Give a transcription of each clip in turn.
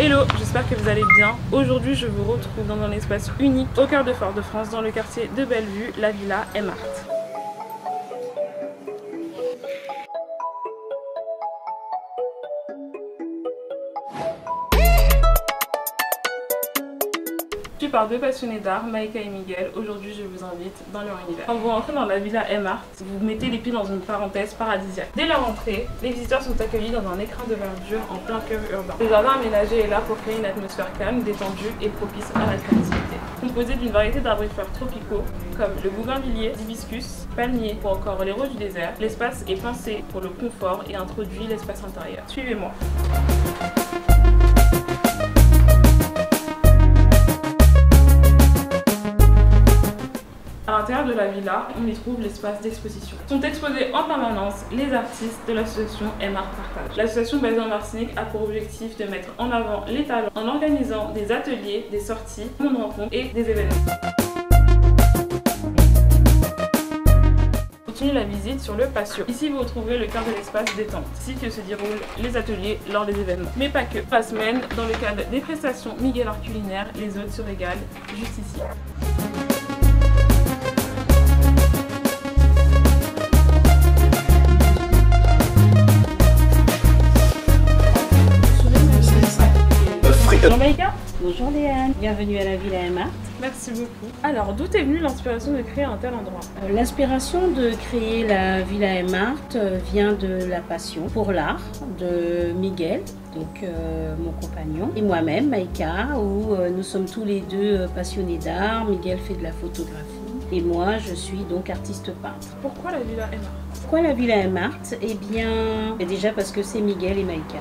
Hello, j'espère que vous allez bien. Aujourd'hui, je vous retrouve dans un espace unique au cœur de Fort-de-France, dans le quartier de Bellevue, la Villa M-Art. Je suis par deux passionnés d'art, Maïka et Miguel. Aujourd'hui, je vous invite dans leur univers. Quand vous rentrez dans la Villa M-Art, vous mettez les pieds dans une parenthèse paradisiaque. Dès leur entrée, les visiteurs sont accueillis dans un écrin de verdure en plein cœur urbain. Le jardin aménagé est là pour créer une atmosphère calme, détendue et propice à la créativité. Composé d'une variété d'arbres fleurs tropicaux comme le bougainvillier, l'hibiscus, palmier ou encore les roses du désert, l'espace est pensé pour le confort et introduit l'espace intérieur. Suivez-moi. À l'intérieur de la villa, on y trouve l'espace d'exposition. Sont exposés en permanence les artistes de l'association M-Art Partage. L'association basée en Martinique a pour objectif de mettre en avant les talents en organisant des ateliers, des sorties, de rencontres et des événements. Continuez la visite sur le patio. Ici, vous retrouverez le cœur de l'espace détente. Ici que se déroulent les ateliers lors des événements. Mais pas que. La semaine, dans le cadre des prestations Miguel Art Culinaire, les hôtes se régalent juste ici. Bonjour Maïka. Bonjour Léane, bienvenue à la Villa M-Art. Merci beaucoup. Alors, d'où est venue l'inspiration de créer un tel endroit? L'inspiration de créer la Villa M-Art vient de la passion pour l'art de Miguel, donc mon compagnon, et moi-même, Maïka, où nous sommes tous les deux passionnés d'art. Miguel fait de la photographie et moi, je suis donc artiste peintre. Pourquoi la Villa M-Art? Pourquoi la Villa M-Art? Eh bien, déjà parce que c'est Miguel et Maïka.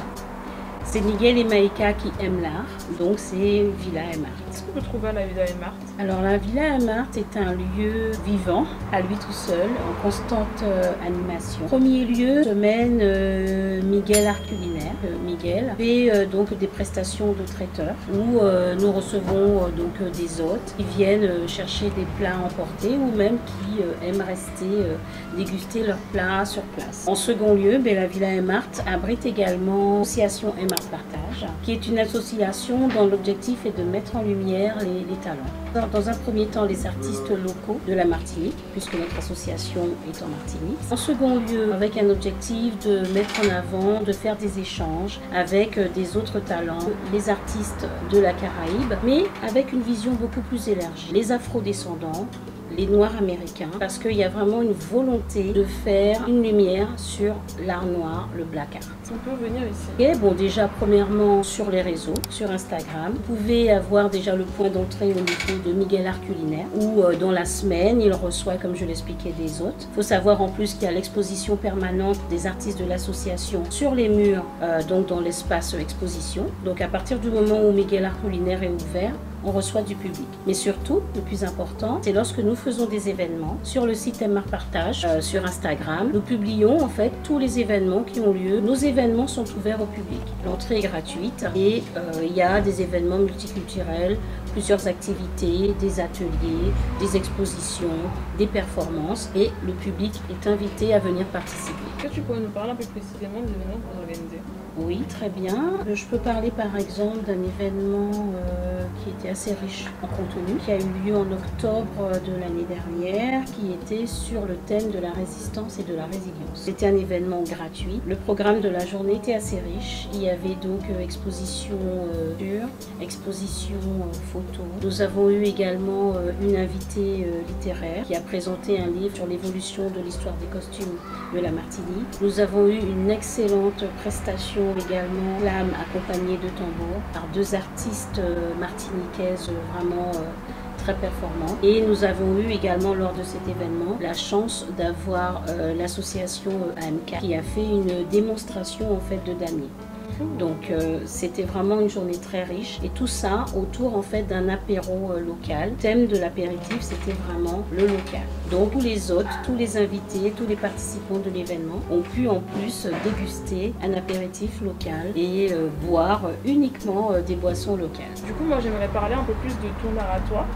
C'est Miguel et Maïka qui aiment l'art, donc c'est Villa M-Art. Qu'est-ce qu'on peut trouver à la Villa M-Art? Alors la Villa M-Art est un lieu vivant, à lui tout seul, en constante animation. Premier lieu, semaine Miguel Art Culinaire. Miguel fait donc des prestations de traiteurs où nous recevons donc des hôtes qui viennent chercher des plats emportés ou même qui aiment rester déguster leurs plats sur place. En second lieu, la Villa M-Art abrite également l'association M-Art Partage, qui est une association dont l'objectif est de mettre en lumière les talents. Dans un premier temps, les artistes locaux de la Martinique, puisque notre association est en Martinique. En second lieu, avec un objectif de mettre en avant, de faire des échanges avec des autres talents, les artistes de la Caraïbe, mais avec une vision beaucoup plus élargie. Les afro-descendants, les Noirs américains, parce qu'il y a vraiment une volonté de faire une lumière sur l'art noir, le black art. On peut venir ici. Et bon, déjà premièrement sur les réseaux, sur Instagram, vous pouvez avoir déjà le point d'entrée au niveau de Miguel Art Culinaire, où dans la semaine, il reçoit, comme je l'expliquais, des hôtes. Il faut savoir en plus qu'il y a l'exposition permanente des artistes de l'association sur les murs, donc dans l'espace exposition. Donc à partir du moment où Miguel Art Culinaire est ouvert, on reçoit du public. Mais surtout, le plus important, c'est lorsque nous faisons des événements sur le site M-Art Partage, sur Instagram. Nous publions en fait tous les événements qui ont lieu. Nos événements sont ouverts au public. L'entrée est gratuite et il y a des événements multiculturels, plusieurs activités, des ateliers, des expositions, des performances et le public est invité à venir participer. Est-ce que tu pourrais nous parler un peu précisément des événements que vous organisez? Oui, très bien. Je peux parler par exemple d'un événement qui était assez riche en contenu, qui a eu lieu en octobre de l'année dernière, qui était sur le thème de la résistance et de la résilience. C'était un événement gratuit. Le programme de la journée était assez riche. Il y avait donc exposition exposition photo. Nous avons eu également une invitée littéraire qui a présenté un livre sur l'évolution de l'histoire des costumes de la Martinique. Nous avons eu une excellente prestation également, l'âme accompagnée de tambours par deux artistes martiniquaises vraiment très performants. Et nous avons eu également lors de cet événement la chance d'avoir l'association AMK qui a fait une démonstration en fait de damier. Donc c'était vraiment une journée très riche et tout ça autour en fait d'un apéro local. Le thème de l'apéritif c'était vraiment le local. Donc tous les hôtes, tous les invités, tous les participants de l'événement ont pu en plus déguster un apéritif local et boire uniquement des boissons locales. Du coup moi j'aimerais parler un peu plus de ton art à toi.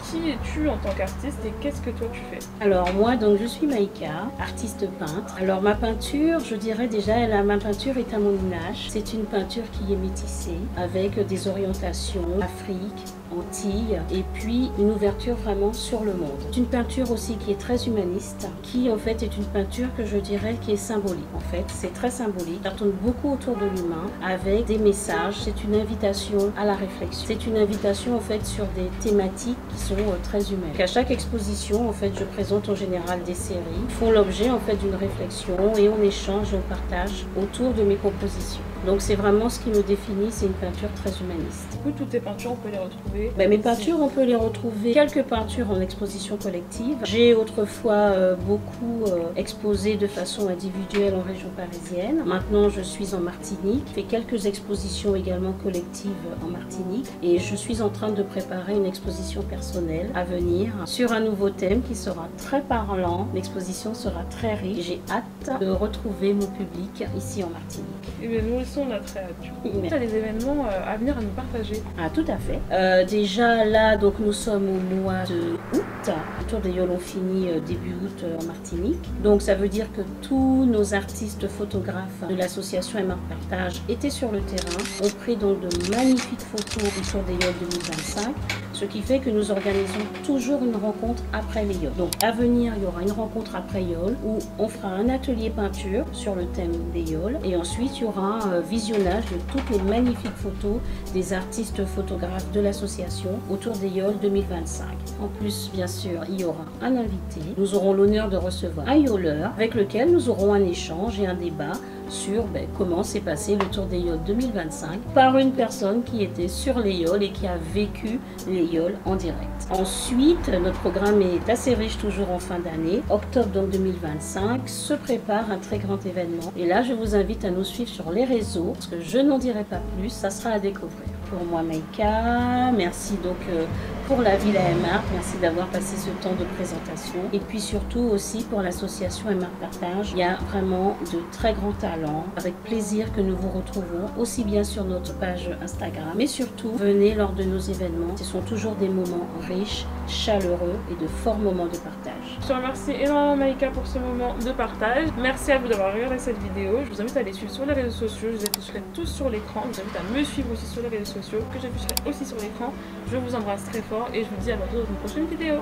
Qui es-tu en tant qu'artiste et qu'est-ce que toi tu fais? Alors moi donc je suis Maïka, artiste peintre. Alors ma peinture, je dirais déjà ma peinture est à mon image. C'est une peinture qui est métissée avec des orientations Afrique, Antilles et puis une ouverture vraiment sur le monde. C'est une peinture aussi qui est très humaniste, qui en fait est une peinture que je dirais qui est symbolique. En fait, c'est très symbolique. Ça tourne beaucoup autour de l'humain avec des messages. C'est une invitation à la réflexion. C'est une invitation en fait sur des thématiques qui sont très humaines. À chaque exposition, en fait, je présente en général des séries qui font l'objet en fait d'une réflexion et on échange et on partage autour de mes propositions. Donc c'est vraiment ce qui me définit, c'est une peinture très humaniste. Du coup, toutes tes peintures, on peut les retrouver? Mes peintures, on peut les retrouver. Quelques peintures en exposition collective. J'ai autrefois beaucoup exposé de façon individuelle en région parisienne. Maintenant, je suis en Martinique. Je fais quelques expositions également collectives en Martinique. Et je suis en train de préparer une exposition personnelle à venir sur un nouveau thème qui sera très parlant. L'exposition sera très riche. J'ai hâte de retrouver mon public ici en Martinique. Et bien, nous aussi, on a très hâte. Tu as des événements à venir à nous partager? Ah, tout à fait. Déjà là, donc nous sommes au mois de août. Le Tour des Yoles ont fini début août en Martinique. Donc ça veut dire que tous nos artistes photographes de l'association MR Partage étaient sur le terrain, ont pris donc de magnifiques photos du Tour des Yoles 2025. Ce qui fait que nous organisons toujours une rencontre après les Yoles. Donc à venir, il y aura une rencontre après Yoles où on fera un atelier peinture sur le thème des Yoles. Et ensuite, il y aura un visionnage de toutes les magnifiques photos des artistes photographes de l'association autour des Yoles 2025. En plus, bien sûr, il y aura un invité. Nous aurons l'honneur de recevoir un yoleur avec lequel nous aurons un échange et un débat sur comment s'est passé le Tour des Yoles 2025 par une personne qui était sur les Yoles et qui a vécu les Yoles en direct. Ensuite, notre programme est assez riche toujours en fin d'année. Octobre donc 2025 se prépare un très grand événement. Et là, je vous invite à nous suivre sur les réseaux parce que je n'en dirai pas plus, ça sera à découvrir. Pour moi, Maïka, merci donc pour la Villa MR, merci d'avoir passé ce temps de présentation. Et puis surtout aussi pour l'association MR Partage, il y a vraiment de très grands talents. Avec plaisir que nous vous retrouvons aussi bien sur notre page Instagram, mais surtout venez lors de nos événements. Ce sont toujours des moments riches, chaleureux et de forts moments de partage. Je te remercie énormément Maïka pour ce moment de partage. Merci à vous d'avoir regardé cette vidéo. Je vous invite à les suivre sur les réseaux sociaux. Je vous afficherai tous sur l'écran. Je vous invite à me suivre aussi sur les réseaux sociaux que j'afficherai aussi sur l'écran. Je vous embrasse très fort et je vous dis à bientôt dans une prochaine vidéo.